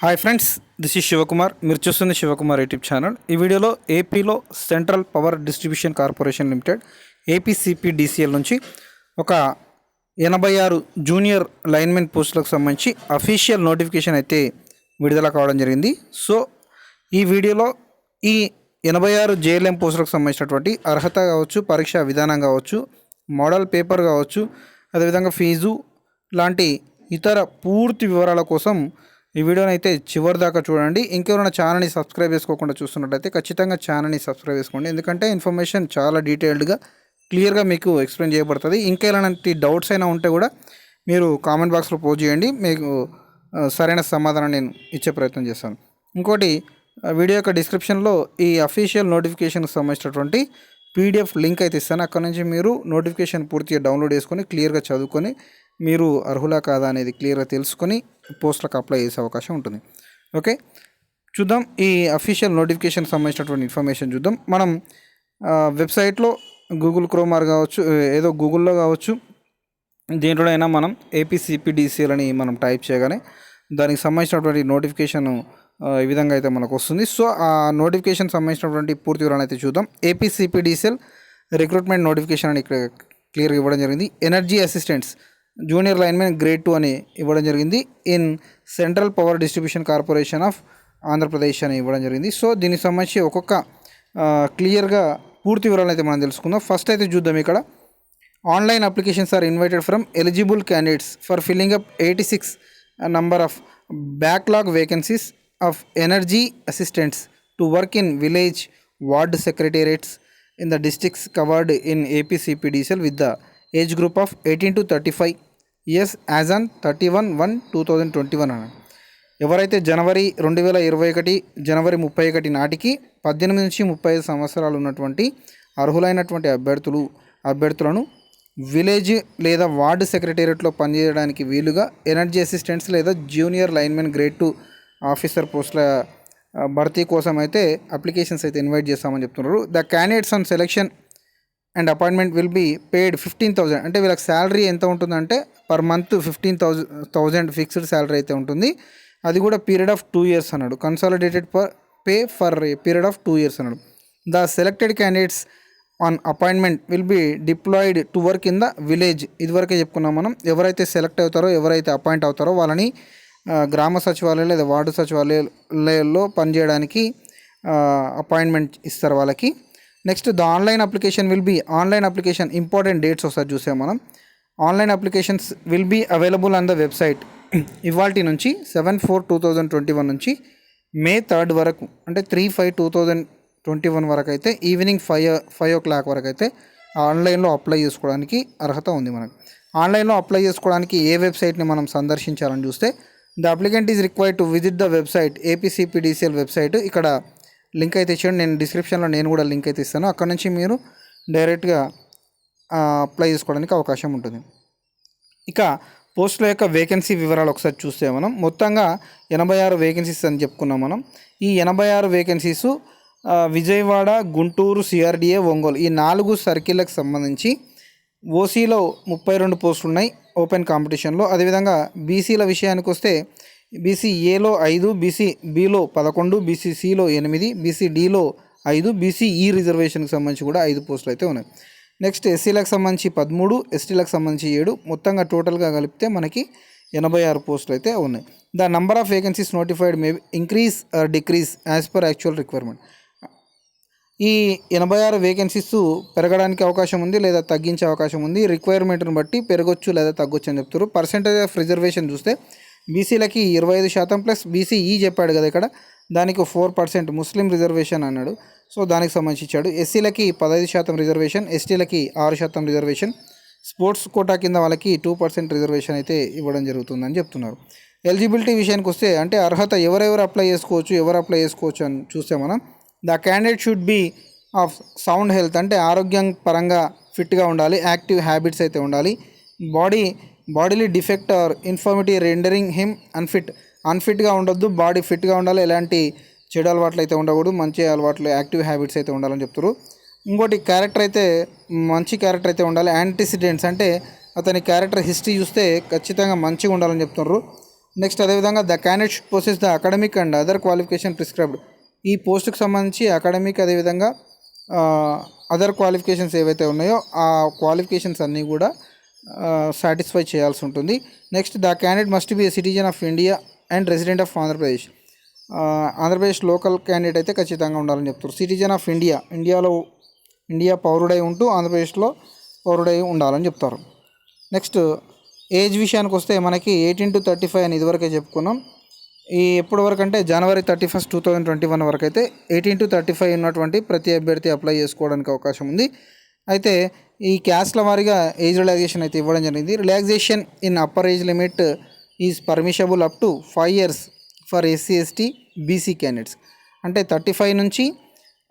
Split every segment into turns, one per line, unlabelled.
Hi friends, this is Shivakumar. మీరు చూస్తుంది Shivakumar YouTube channel. ఈ వీడియోలో ఏపీలో central power distribution corporation limited APCPDCL నుంచి ఒక 86 జూనియర్ లైన్మెన్ పోస్టులకు సంబంధించి అఫీషియల్ నోటిఫికేషన్ అయితే విడుదల కావడం జరిగింది. సో ఈ వీడియోలో ఈ 86 జేఎల్ఎం పోస్టులకు సంబంధించినటువంటి అర్హత కావచ్చు, పరీక్షా విధానం కావచ్చు, మోడల్ పేపర్ కావచ్చు, అదేవిధంగా ఫీజు లాంటి ఇతర పూర్తి వివరాల కోసం ఈ వీడియోని అయితే చివరి దాకా చూడండి. ఇంకెవరైనా ఛానల్ని సబ్స్క్రైబ్ చేసుకోకుండా చూస్తున్నట్టయితే ఖచ్చితంగా ఛానల్ని సబ్స్క్రైబ్ చేసుకోండి. ఎందుకంటే ఇన్ఫర్మేషన్ చాలా డీటెయిల్డ్గా క్లియర్గా మీకు ఎక్స్ప్లెయిన్ చేయబడుతుంది. ఇంకెలాంటి డౌట్స్ అయినా ఉంటే కూడా మీరు కామెంట్ బాక్స్లో పోస్ట్ చేయండి. మీకు సరైన సమాధానం నేను ఇచ్చే ప్రయత్నం చేస్తాను. ఇంకోటి, వీడియో యొక్క డిస్క్రిప్షన్లో ఈ అఫీషియల్ నోటిఫికేషన్కి సంబంధించినటువంటి పీడిఎఫ్ లింక్ అయితే ఇస్తాను. అక్కడ నుంచి మీరు నోటిఫికేషన్ పూర్తిగా డౌన్లోడ్ చేసుకొని క్లియర్గా చదువుకొని మీరు అర్హులా కాదా అనేది క్లియర్గా తెలుసుకొని పోస్టులకు అప్లై చేసే అవకాశం ఉంటుంది. ఓకే, చూద్దాం ఈ అఫీషియల్ నోటిఫికేషన్కి సంబంధించినటువంటి ఇన్ఫర్మేషన్ చూద్దాం. మనం వెబ్సైట్లో గూగుల్ క్రోమార్ కావచ్చు, ఏదో గూగుల్లో కావచ్చు, దేంట్లోనైనా మనం ఏపీసీపీడీసీఎల్ అని మనం టైప్ చేయగానే దానికి సంబంధించినటువంటి నోటిఫికేషన్ ఈ విధంగా అయితే మనకు వస్తుంది. సో ఆ నోటిఫికేషన్ సంబంధించినటువంటి పూర్తి వివరాలు అయితే చూద్దాం. ఏపీసీపీడీసీఎల్ రిక్రూట్మెంట్ నోటిఫికేషన్ అని ఇక్కడ క్లియర్గా ఇవ్వడం జరిగింది. Energy assistants junior linemen grade 2 అని ఇవ్వడం జరిగింది. In central power distribution corporation of Andhra Pradesh అని ఇవ్వడం జరిగింది. సో దీనికి సంబంధించి ఒక్కొక్క క్లియర్గా పూర్తి వివరాలు అయితే మనం తెలుసుకుందాం. ఫస్ట్ అయితే చూద్దాం. ఇక్కడ online applications are invited from eligible candidates for filling up 86 number of backlog vacancies of energy assistants to work in village ward secretariats in the districts covered in APCPDCL with the age group of 18 to 35 years as on 31/1/2021 అన్నాడు. ఎవరైతే జనవరి 2021 జనవరి 31 నాటికి 18 నుంచి 35 సంవత్సరాలు ఉన్నటువంటి అర్హులైనటువంటి అభ్యర్థులను village లేదా ward సెక్రటేరియట్లో పనిచేయడానికి వీలుగా ఎనర్జీ అసిస్టెంట్స్ లేదా జూనియర్ లైన్మెన్ గ్రేడ్ 2 ఆఫీసర్ పోస్టుల భర్తీ కోసం అయితే అప్లికేషన్స్ అయితే ఇన్వైట్ చేస్తామని చెప్తున్నారు. The candidates on selection and appointment will be paid 15,000. అంటే వీళ్ళకి శాలరీ ఎంత ఉంటుందంటే పర్ మంత్ 15,000 ఫిక్స్డ్ శాలరీ అయితే ఉంటుంది. అది కూడా పీరియడ్ ఆఫ్ 2 years అన్నాడు. Consolidated pay for period of 2 years అన్నాడు. The selected candidates on appointment will be deployed to work in the village. ఇదివరకే చెప్పుకున్నాం మనం. ఎవరైతే సెలెక్ట్ అవుతారో, ఎవరైతే అపాయింట్ అవుతారో వాళ్ళని గ్రామ సచివాలయాలు లేదా వార్డు సచివాలయాల్లో పనిచేయడానికి అపాయింట్మెంట్ ఇస్తారు వాళ్ళకి. Next, the online application will be online application important dates ఒకసారి చూసాం మనం. Online applications will be available on the website ఇవాల్టి నుంచి 7/4/2021 నుంచి May 3 వరకు, అంటే 3/5/2021 వరకు అయితే ఈవినింగ్ 5 o'clock వరకు అయితే ఆన్లైన్లో అప్లై చేసుకోవడానికి అర్హత ఉంది మనకు. ఆన్లైన్లో అప్లై చేసుకోవడానికి ఏ వెబ్సైట్ని మనం సందర్శించాలని చూస్తే the applicant is required to visit the website APCPDCL website. ఇక్కడ లింక్ అయితే ఇచ్చాడు. నేను డిస్క్రిప్షన్లో నేను కూడా లింక్ అయితే ఇస్తాను. అక్కడ నుంచి మీరు డైరెక్ట్గా అప్లై చేసుకోవడానికి అవకాశం ఉంటుంది. ఇక పోస్టుల యొక్క వేకెన్సీ వివరాలు ఒకసారి చూస్తే మనం మొత్తంగా 86 వేకెన్సీస్ అని చెప్పుకున్నాం మనం. ఈ 86 వేకెన్సీస్ విజయవాడ, గుంటూరు, సిఆర్డిఏ, ఒంగోలు ఈ 4 సర్కిళ్ళకి సంబంధించి ఓసీలో 32 పోస్టులు ఉన్నాయి ఓపెన్ కాంపిటీషన్లో. అదేవిధంగా బీసీల విషయానికి వస్తే బీసీ ఏలో 5, బీసీ బిలో 11, బీసీ సిలో 8, బీసీ డిలో 5, బీసీ ఈ రిజర్వేషన్కి సంబంధించి కూడా 5 పోస్టులు అయితే ఉన్నాయి. నెక్స్ట్ ఎస్సీలకు సంబంధించి 13, ఎస్టీలకు సంబంధించి 7, మొత్తంగా టోటల్గా కలిపితే మనకి 86 పోస్టులు అయితే ఉన్నాయి. The number of vacancies notified May increase or decrease as per actual requirement. ఈ 86 వేకెన్సీస్ పెరగడానికి అవకాశం ఉంది లేదా తగ్గించే అవకాశం ఉంది. రిక్వైర్మెంట్ని బట్టి పెరగొచ్చు లేదా తగ్గొచ్చు అని చెప్తారు. పర్సెంటేజ్ ఆఫ్ రిజర్వేషన్ చూస్తే బీసీలకి 25% ప్లస్ బీసీ ఈ చెప్పాడు కదా ఇక్కడ, దానికి 4% ముస్లిం రిజర్వేషన్ అన్నాడు. సో దానికి సంబంధించి ఇచ్చాడు. ఎస్సీలకి 15% రిజర్వేషన్, ఎస్టీలకి 6% రిజర్వేషన్, స్పోర్ట్స్ కోటా కింద వాళ్ళకి 2% రిజర్వేషన్ అయితే ఇవ్వడం జరుగుతుందని చెప్తున్నారు. ఎలిజిబిలిటీ విషయానికి వస్తే అంటే అర్హత ఎవరెవరు అప్లై చేసుకోవచ్చు అని చూస్తే మనం the candidate should be of sound health, అంటే ఆరోగ్యం పరంగా ఫిట్గా ఉండాలి, యాక్టివ్ హ్యాబిట్స్ అయితే ఉండాలి, bodily defect or infirmity rendering him అన్ఫిట్గా ఉండొద్దు, బాడీ ఫిట్గా ఉండాలి, ఎలాంటి చెడు అలవాట్లు అయితే ఉండకూడదు, మంచి అలవాట్లు యాక్టివ్ హ్యాబిట్స్ అయితే ఉండాలని చెప్తారు. ఇంకోటి క్యారెక్టర్ అయితే మంచి క్యారెక్టర్ అయితే ఉండాలి. యాంటిసిడెంట్స్ అంటే అతని క్యారెక్టర్ హిస్టరీ చూస్తే ఖచ్చితంగా మంచిగా ఉండాలని చెప్తున్నారు. నెక్స్ట్ అదేవిధంగా the candidate should possess the academic and other qualification prescribed. ఈ పోస్టుకు సంబంధించి అకాడమిక్ అదేవిధంగా అదర్ క్వాలిఫికేషన్స్ ఏవైతే ఉన్నాయో ఆ క్వాలిఫికేషన్స్ అన్నీ కూడా సాటిస్ఫై చేయాల్సి ఉంటుంది. Next the candidate must be A citizen of India and resident of Andhra Pradesh. Andhra Pradesh local candidate అయితే ఖచ్చితంగా ఉండాలని చెప్తారు. సిటిజన్ ఆఫ్ ఇండియా పౌరుడై ఉంటూ ఆంధ్రప్రదేశ్లో పౌరుడై ఉండాలని చెప్తారు. నెక్స్ట్ ఏజ్ విషయానికి వస్తే మనకి 18 to 35 అని ఇదివరకే చెప్పుకున్నాం. ఈ ఎప్పటి వరకు అంటే January 31, 2021 వరకు అయితే 18 to 35 ఉన్నటువంటి ప్రతి అభ్యర్థి అప్లై చేసుకోవడానికి అవకాశం ఉంది. అయితే ఈ క్యాస్ట్ల వారీగా ఏజ్ రిలాక్సేషన్ అయితే ఇవ్వడం జరిగింది. Relaxation in upper age limit is permissible up to 5 years for SC ST BC candidates. అంటే 35 నుంచి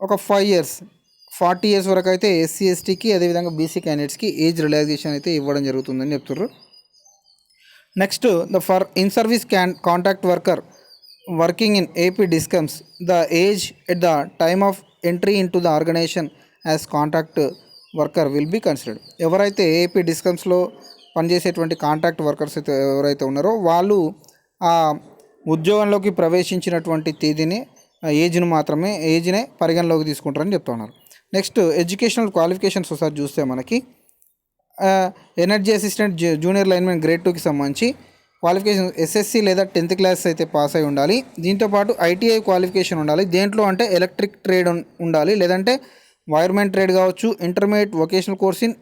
ఒక 5 years 40 years వరకు అయితే SC STకి అదేవిధంగా BC క్యాండిడేట్స్కి ఏజ్ రిలాక్సేషన్ అయితే ఇవ్వడం జరుగుతుందని చెప్తున్నారు. Next for in service contract worker working in AP discoms the age at the time of entry into the organisation as contract worker will be considered. ఎవరైతే AP డిస్కమ్స్లో పనిచేసేటువంటి contract workers అయితే ఎవరైతే ఉన్నారో వాళ్ళు ఆ ఉద్యోగంలోకి ప్రవేశించినటువంటి తేదీని ఏజ్నే పరిగణలోకి తీసుకుంటారని చెప్తా ఉన్నారు. నెక్స్ట్ ఎడ్యుకేషనల్ క్వాలిఫికేషన్స్ ఒకసారి చూస్తే మనకి energy assistant junior linemen grade 2కి సంబంధించి క్వాలిఫికేషన్ SSC లేదా 10th క్లాస్ అయితే పాస్ అయి ఉండాలి. దీంతోపాటు ITI క్వాలిఫికేషన్ ఉండాలి. దేంట్లో అంటే ఎలక్ట్రిక్ ట్రేడ్ ఉండాలి, లేదంటే వైర్మెన్ ట్రేడ్ కావచ్చు. Intermediate vocational course in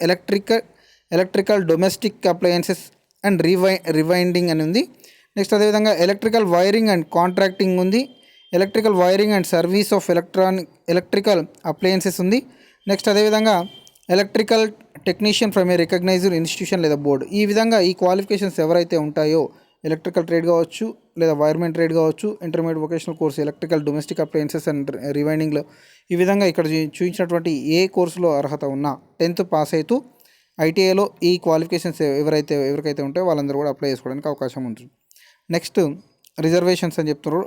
electrical domestic appliances and rewinding అని ఉంది. నెక్స్ట్ అదేవిధంగా ఎలక్ట్రికల్ వైరింగ్ అండ్ కాంట్రాక్టింగ్ ఉంది. Electrical wiring and service of electrical appliances ఉంది. నెక్స్ట్ అదేవిధంగా electrical technician from a recognised institution లేదా బోర్డు. ఈ విధంగా ఈ క్వాలిఫికేషన్స్ ఎవరైతే ఉంటాయో ఎలక్ట్రికల్ ట్రేడ్ కావచ్చు, లేదా వైర్మెన్ ట్రేడ్ కావచ్చు, intermediate vocational course electrical domestic appliances and రివైండింగ్లో ఈ విధంగా ఇక్కడ చూపించినటువంటి ఏ కోర్సులో అర్హత ఉన్నా 10th పాస్ అవుతూ ITIలో ఈ క్వాలిఫికేషన్స్ ఎవరికైతే ఉంటాయో వాళ్ళందరూ కూడా అప్లై చేసుకోవడానికి అవకాశం ఉంటుంది. నెక్స్ట్ రిజర్వేషన్స్ అని చెప్తున్నారు.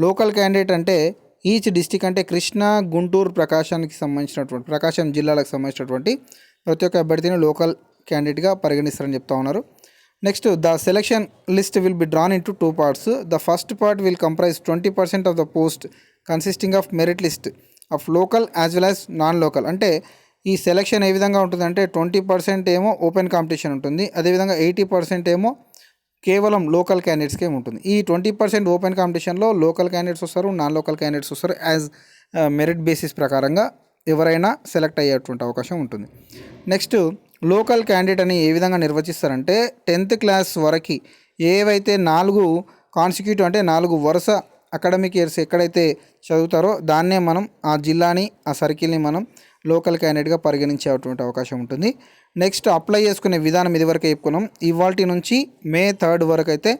లోకల్ క్యాండిడేట్ అంటే ఈచ్ డిస్టిక్ అంటే కృష్ణా, గుంటూరు, ప్రకాశం జిల్లాలకు సంబంధించినటువంటి ప్రతి ఒక్క అభ్యర్థిని లోకల్ క్యాండిడేట్గా పరిగణిస్తారని చెప్తా ఉన్నారు. Next the selection list will be drawn in to 2 parts. The first part will comprise 20% of the post consisting of merit list of local as well as non local. అంటే ఈ సెలక్షన్ ఏ విధంగా ఉంటుందంటే 20% ఏమో open competition ఉంటుంది, అదేవిధంగా 80% ఏమో కేవలం local క్యాండిడేట్స్కే ఉంటుంది. ఈ 20% ఓపెన్ కాంపిటీషన్లో లోకల్ క్యాండిడేట్స్ వస్తారు, నాన్ లోకల్ క్యాండిడేట్స్ వస్తారు. యాజ్ మెరిట్ బేసిస్ ప్రకారంగా ఎవరైనా సెలెక్ట్ అయ్యేటువంటి అవకాశం ఉంటుంది. నెక్స్ట్ లోకల్ క్యాండిడేట్ అని ఏ విధంగా నిర్వచిస్తారంటే 10th క్లాస్ వరకు ఏవైతే 4 కాన్సిక్యూటివ్ అంటే 4 వరుస అకాడమిక్ ఇయర్స్ ఎక్కడైతే చదువుతారో దాన్నే మనం ఆ జిల్లాని ఆ సర్కిల్ని మనం లోకల్ క్యాండిడేట్గా పరిగణించేటువంటి అవకాశం ఉంటుంది. నెక్స్ట్ అప్లై చేసుకునే విధానం ఇదివరకే చెప్పుకున్నాం. ఇవాల్టి నుంచి May 3 వరకు అయితే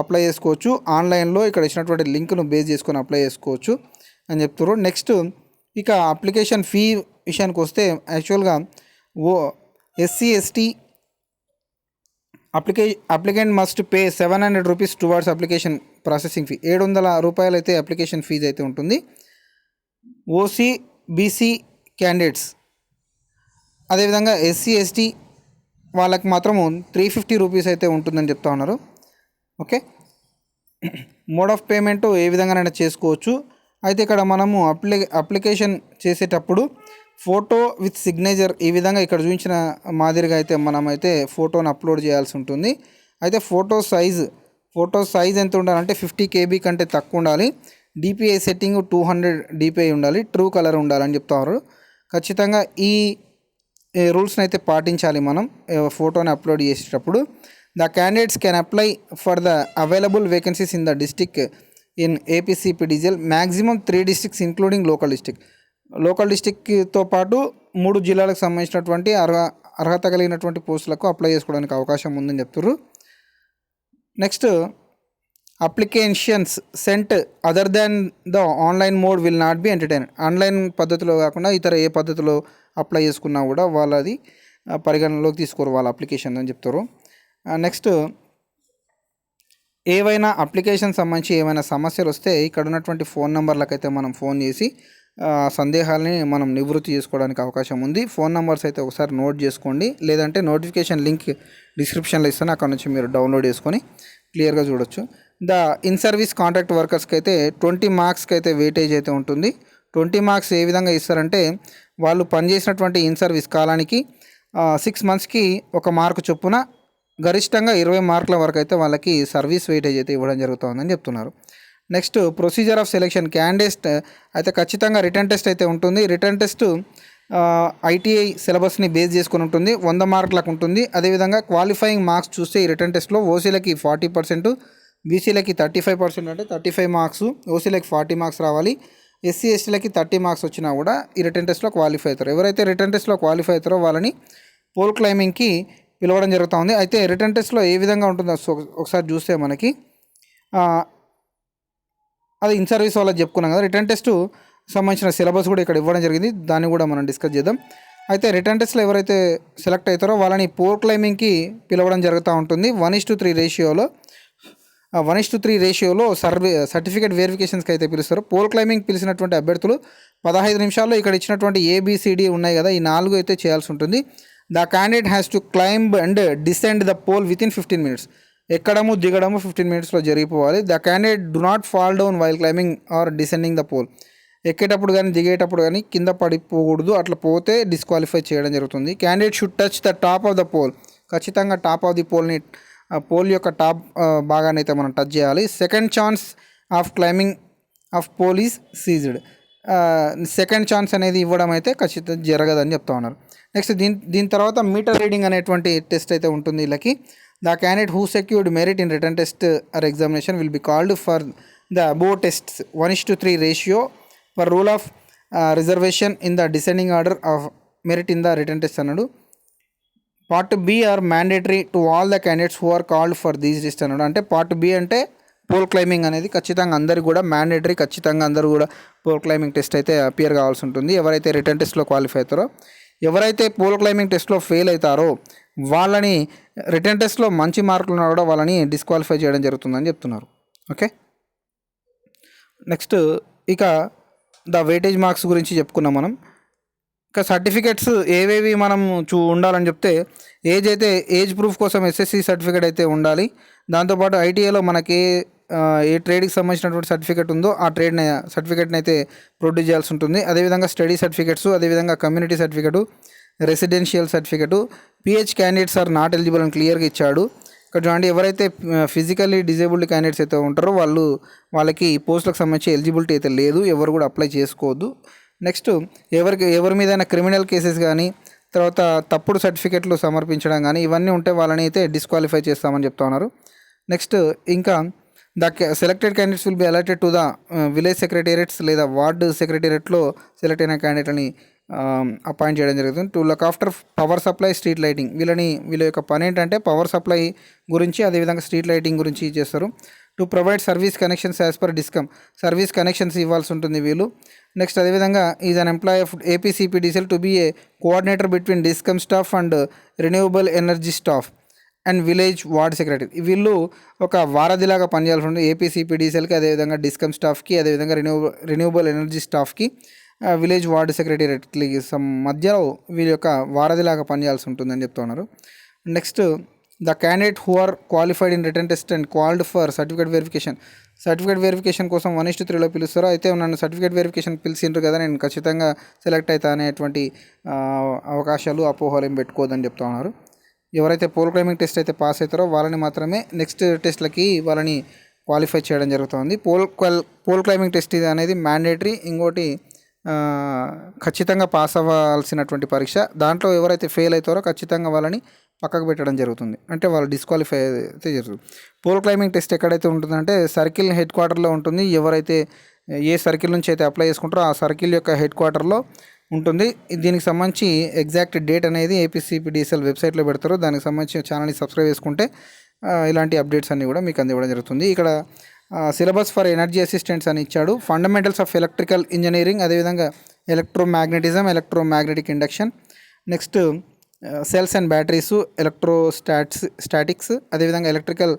అప్లై చేసుకోవచ్చు. ఆన్లైన్లో ఇక్కడ ఇచ్చినటువంటి లింక్ను బేస్ చేసుకొని అప్లై చేసుకోవచ్చు అని చెప్తారు. నెక్స్ట్ ఇక అప్లికేషన్ ఫీ విషయానికి వస్తే యాక్చువల్గా SC ST applicant must pay 700 rupees towards application processing fee. 700 రూపాయలు అయితే అప్లికేషన్ ఫీజు అయితే ఉంటుంది. OC BC క్యాండిడేట్స్ అదేవిధంగా SC ST వాళ్ళకి మాత్రము 350 rupees అయితే ఉంటుందని చెప్తా ఉన్నారు. ఓకే, మోడ్ ఆఫ్ పేమెంట్ ఏ విధంగానైనా చేసుకోవచ్చు. అయితే ఇక్కడ మనము అప్లికేషన్ చేసేటప్పుడు ఫోటో విత్ సిగ్నేచర్ ఈ విధంగా ఇక్కడ చూపించిన మాదిరిగా అయితే మనమైతే ఫోటోని అప్లోడ్ చేయాల్సి ఉంటుంది. అయితే ఫోటో సైజ్ ఎంత ఉండాలంటే 50 KB కంటే తక్కువ ఉండాలి. DPI సెట్టింగ్ 200 DPI ఉండాలి. ట్రూ కలర్ ఉండాలని చెప్తారు. ఖచ్చితంగా ఈ రూల్స్ని అయితే పాటించాలి మనం ఫోటోని అప్లోడ్ చేసేటప్పుడు. The candidates can apply for the available vacancies in the district in APCPDCL maximum 3 districts including local డిస్టిక్తో పాటు 3 జిల్లాలకు సంబంధించినటువంటి అర్హత కలిగినటువంటి పోస్టులకు అప్లై చేసుకోవడానికి అవకాశం ఉందని చెప్తున్నారు. Next applications sent other than the online mode will not be entertain. Online పద్ధతిలో కాకుండా ఇతర ఏ పద్ధతిలో అప్లై చేసుకున్నా కూడా వాళ్ళది పరిగణనలోకి తీసుకోరు వాళ్ళ అప్లికేషన్ అని చెప్తారు. నెక్స్ట్ ఏవైనా అప్లికేషన్ సంబంధించి ఏమైనా సమస్యలు వస్తే ఇక్కడ ఉన్నటువంటి ఫోన్ నెంబర్లకైతే మనం ఫోన్ చేసి సందేహాలని మనం నివృత్తి చేసుకోవడానికి అవకాశం ఉంది. ఫోన్ నెంబర్స్ అయితే ఒకసారి నోట్ చేసుకోండి, లేదంటే నోటిఫికేషన్ లింక్ డిస్క్రిప్షన్లో ఇస్తాను, అక్కడ నుంచి మీరు డౌన్లోడ్ చేసుకొని క్లియర్గా చూడొచ్చు. ద ఇన్ సర్వీస్ కాంట్రాక్ట్ వర్కర్స్కి అయితే 20 మార్క్స్కి అయితే వెయిటేజ్ అయితే ఉంటుంది. 20 మార్క్స్ ఏ విధంగా ఇస్తారంటే వాళ్ళు పనిచేసినటువంటి ఇన్ సర్వీస్ కాలానికి 6 మంత్స్కి 1 మార్కు చొప్పున గరిష్టంగా 20 మార్కుల వరకు అయితే వాళ్ళకి సర్వీస్ వెయిటేజ్ అయితే ఇవ్వడం జరుగుతుందని చెప్తున్నారు. Next procedure of selection candidate అయితే ఖచ్చితంగా రిటర్న్ టెస్ట్ అయితే ఉంటుంది. రిటర్న్ టెస్ట్ ఐటీఐ సిలబస్ని బేస్ చేసుకుని ఉంటుంది, 100 మార్కులకు ఉంటుంది. అదేవిధంగా క్వాలిఫైయింగ్ మార్క్స్ చూస్తే ఈ రిటర్న్ టెస్ట్లో ఓసీలకి 40%, బీసీలకి 35%, అంటే 35 మార్క్స్, ఓసీలకి 40 మార్క్స్ రావాలి. ఎస్సీ ఎస్టీలకి 30 మార్క్స్ వచ్చినా కూడా ఈ రిటర్న్ టెస్ట్లో క్వాలిఫై అవుతారు. ఎవరైతే రిటర్న్ టెస్ట్లో క్వాలిఫై అవుతారో వాళ్ళని పోల్ క్లైంబింగ్కి పిలవడం జరుగుతూ ఉంది. అయితే రిటర్న్ టెస్ట్లో ఏ విధంగా ఉంటుందో ఒకసారి చూస్తే మనకి అది ఇన్ సర్వీస్ వాళ్ళకి చెప్పుకున్నాం కదా. రిటర్న్ టెస్ట్ సంబంధించిన సిలబస్ కూడా ఇక్కడ ఇవ్వడం జరిగింది, దాన్ని కూడా మనం డిస్కస్ చేద్దాం. అయితే రిటర్న్ టెస్ట్లో ఎవరైతే సెలెక్ట్ అవుతారో వాళ్ళని పోల్ క్లైంబింగ్కి పిలవడం జరుగుతూ ఉంటుంది. 1:3 రేషియోలో 1:3 రేషియోలో సర్టిఫికేట్ వెరిఫికేషన్స్కి అయితే పిలుస్తారు. పోల్ క్లైంబింగ్ పిలిచినటువంటి అభ్యర్థులు 15 నిమిషాల్లో ఇక్కడ ఇచ్చినటువంటి ఏబిసిడి ఉన్నాయి కదా, ఈ 4 అయితే చేయాల్సి ఉంటుంది. The candidate has to climb and descend the pole within 15 minutes. ఎక్కడము దిగడము 15 minutesలో జరిగిపోవాలి. The candidate do not fall down while climbing or descending the pole. ఎక్కేటప్పుడు కానీ దిగేటప్పుడు కానీ కింద పడిపోకూడదు, అట్లా పోతే డిస్క్వాలిఫై చేయడం జరుగుతుంది. Candidate should touch the top of the pole. ఖచ్చితంగా టాప్ ఆఫ్ ది పోల్ని, పోల్ యొక్క టాప్ భాగాన్ని అయితే మనం టచ్ చేయాలి. Second chance of climbing of pole is seized. Second chance అనేది ఇవ్వడం అయితే ఖచ్చితంగా జరగదని చెప్తా ఉన్నారు. నెక్స్ట్ దీని తర్వాత మీటర్ రీడింగ్ అనేటువంటి టెస్ట్ అయితే ఉంటుంది వీళ్ళకి. The candidate who secured merit in written test or examination will be called for the above tests 1:3 ratio for rule of reservation in the descending order of merit in the written test అన్నాడు. Part B are mandatory to all the candidates who are called for these test అన్నాడు. అంటే part B అంటే pole climbing అనేది ఖచ్చితంగా అందరికి కూడా mandatory, ఖచ్చితంగా అందరూ కూడా పోల్ క్లైంబింగ్ టెస్ట్ అయితే అపియర్ కావాల్సి ఉంటుంది ఎవరైతే రిటర్న్ టెస్ట్లో క్వాలిఫై అవుతారో. ఎవరైతే పోల్ క్లైంబింగ్ టెస్ట్లో ఫెయిల్ అవుతారో వాళ్ళని రిటర్న్ టెస్ట్లో మంచి మార్కులు ఉన్నా కూడా వాళ్ళని డిస్క్వాలిఫై చేయడం జరుగుతుందని చెప్తున్నారు. ఓకే, నెక్స్ట్ ఇక ద వెయిటేజ్ మార్క్స్ గురించి చెప్పుకున్నాం మనం. ఇక సర్టిఫికెట్స్ ఏవేవి మనం ఉండాలని చెప్తే ఏజ్ ప్రూఫ్ కోసం ఎస్ఎస్సి సర్టిఫికేట్ అయితే ఉండాలి. దాంతోపాటు ఐటీఐలో మనకి ఏ ట్రేడ్కి సంబంధించినటువంటి సర్టిఫికేట్ ఉందో ఆ సర్టిఫికేట్ని అయితే ప్రొడ్యూస్ చేయాల్సి ఉంటుంది. అదేవిధంగా స్టడీ సర్టిఫికేట్స్, అదేవిధంగా community certificate, residential certificate. PH candidates are not eligible అని క్లియర్గా ఇచ్చాడు. ఇక్కడ చూడండి, ఎవరైతే ఫిజికల్లీ డిజేబుల్డ్ క్యాండిడేట్స్ అయితే ఉంటారో వాళ్ళకి పోస్టులకు సంబంధించి ఎలిజిబిలిటీ అయితే లేదు, ఎవరు కూడా అప్లై చేసుకోవద్దు. నెక్స్ట్ ఎవరి మీదైనా క్రిమినల్ కేసెస్ కానీ, తర్వాత తప్పుడు సర్టిఫికెట్లు సమర్పించడం కానీ ఇవన్నీ ఉంటే వాళ్ళని అయితే డిస్క్వాలిఫై చేస్తామని చెప్తా ఉన్నారు. నెక్స్ట్ ఇంకా the selected candidates will be allotted to the village secretariats లేదా వార్డు సెక్రటేరియట్లో సెలెక్ట్ అయిన క్యాండిడేట్ని అపాయింట్ చేయడం జరుగుతుంది. To look after power supply, street lighting. వీళ్ళ యొక్క పని ఏంటంటే పవర్ సప్లై గురించి, అదేవిధంగా స్ట్రీట్ లైటింగ్ గురించి చేస్తారు. To provide service connections as per discom. Service connections ఇవ్వాల్సి ఉంటుంది వీళ్ళు. నెక్స్ట్ అదేవిధంగా is an employee of APCPDCL to be a coordinator between discom staff and renewable energy staff and village ward secretary. వీళ్ళు ఒక వారధిలాగా పనిచేయాల్సి ఉంటుంది ఏపీసీపీడీసీఎల్కి, అదేవిధంగా డిస్కమ్ స్టాఫ్కి, అదేవిధంగా రెన్యూవబుల్ ఎనర్జీ స్టాఫ్కి, విలేజ్ వార్డ్ సెక్రటరీకి మధ్యలో వీళ్ళ యొక్క వారధిలాగా పనిచేయాల్సి ఉంటుందని చెప్తా ఉన్నారు. Next the candidate who are qualified in written test and called for certificate verification. Certificate verification కోసం 1:3లో పిలుస్తారో, అయితే నన్ను సర్టిఫికేట్ వెరిఫికేషన్ పిలిచిండ్రు కదా, నేను ఖచ్చితంగా సెలెక్ట్ అవుతా అనేటువంటి అవకాశాలు, అపోహలు ఏం పెట్టుకోవద్దని చెప్తా ఉన్నారు. ఎవరైతే పోల్ క్లైంబింగ్ టెస్ట్ అయితే పాస్ అవుతారో వాళ్ళని మాత్రమే నెక్స్ట్ టెస్ట్లకి వాళ్ళని క్వాలిఫై చేయడం జరుగుతుంది. పోల్ క్లైంబింగ్ టెస్ట్ ఇది అనేది మ్యాండేటరీ. ఇంకోటి ఖచ్చితంగా పాస్ అవ్వాల్సినటువంటి పరీక్ష. దాంట్లో ఎవరైతే ఫెయిల్ అవుతారో ఖచ్చితంగా వాళ్ళని పక్కకు పెట్టడం జరుగుతుంది, అంటే వాళ్ళు డిస్క్వాలిఫై అయితే జరుగుతుంది. పోల్ క్లైంబింగ్ టెస్ట్ ఎక్కడైతే ఉంటుందంటే సర్కిల్ హెడ్ క్వార్టర్లో ఉంటుంది. ఎవరైతే ఏ సర్కిల్ నుంచి అయితే అప్లై చేసుకుంటారో ఆ సర్కిల్ యొక్క హెడ్ క్వార్టర్లో ఉంటుంది. దీనికి సంబంధించి ఎగ్జాక్ట్ డేట్ అనేది ఏపీసీపీడీసీఎల్ వెబ్సైట్లో పెడతారు. దానికి సంబంధించి ఛానల్ని సబ్స్క్రైబ్ చేసుకుంటే ఇలాంటి అప్డేట్స్ అన్నీ కూడా మీకు అందివ్వడం జరుగుతుంది. ఇక్కడ సిలబస్ ఫర్ ఎనర్జీ అసిస్టెంట్స్ అని ఇచ్చాడు. ఫండమెంటల్స్ ఆఫ్ ఎలక్ట్రికల్ ఇంజనీరింగ్, అదేవిధంగా electromagnetism, electromagnetic induction. Next cells and batteries, statics, అదేవిధంగా electrical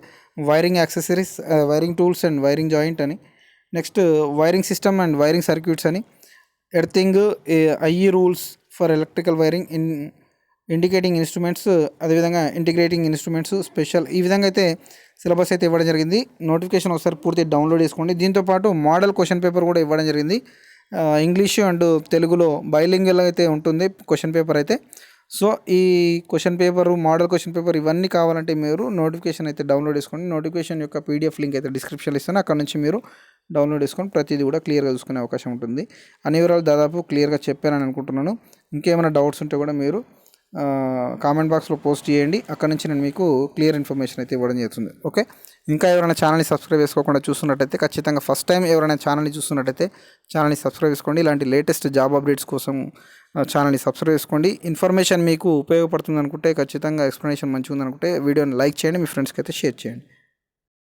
wiring accessories, wiring tools and wiring joint అని. Next wiring system and wiring circuits అని. Earthing, IE rules for electrical wiring, indicating instruments, అదేవిధంగా integrating instruments special, ఈ విధంగా అయితే syllabus అయితే ఇవ్వడం జరిగింది. నోటిఫికేషన్ ఒకసారి పూర్తి డౌన్లోడ్ చేసుకోండి. దీంతోపాటు మోడల్ క్వశ్చన్ పేపర్ కూడా ఇవ్వడం జరిగింది. ఇంగ్లీషు అండ్ తెలుగులో బైలింగల్ అయితే ఉంటుంది క్వశ్చన్ పేపర్ అయితే. సో ఈ question paper, model question paper ఇవన్నీ కావాలంటే మీరు నోటిఫికేషన్ అయితే డౌన్లోడ్ చేసుకోండి. నోటిఫికేషన్ యొక్క పీడిఎఫ్ లింక్ అయితే డిస్క్రిప్షన్లో ఇస్తాను, అక్కడ నుంచి మీరు డౌన్లోడ్ చేసుకొని ప్రతిదీ కూడా క్లియర్గా చూసుకునే అవకాశం ఉంటుంది. అన్ని వివరాలు దాదాపు క్లియర్గా చెప్పానని అనుకుంటున్నాను. ఇంకేమైనా డౌట్స్ ఉంటే కూడా మీరు కామెంట్ బాక్స్లో పోస్ట్ చేయండి, అక్కడ నుంచి నేను మీకు క్లియర్ ఇన్ఫర్మేషన్ అయితే ఇవ్వడం జరుగుతుంది. ఓకే, ఇంకా ఎవరైనా ఛానల్ని సబ్స్క్రైబ్ చేసుకోకుండా చూస్తున్నట్టయితే ఖచ్చితంగా ఫస్ట్ టైం ఎవరైనా ఛానల్ని చూస్తున్నట్టయితే ఛానల్ని సబ్స్క్రైబ్ చేసుకోండి. ఇలాంటి లేటెస్ట్ జాబ్ అప్డేట్స్ కోసం ఛానల్ని సబ్స్క్రైబ్ చేసుకోండి. ఇన్ఫర్మేషన్ మీకు ఉపయోగపడుతుంది అనుకుంటే, ఖచ్చితంగా ఎక్స్ప్లెనేషన్ మంచిగా ఉందనుకుంటే వీడియోని లైక్ చేయండి, మీ ఫ్రెండ్స్కి అయితే షేర్ చేయండి.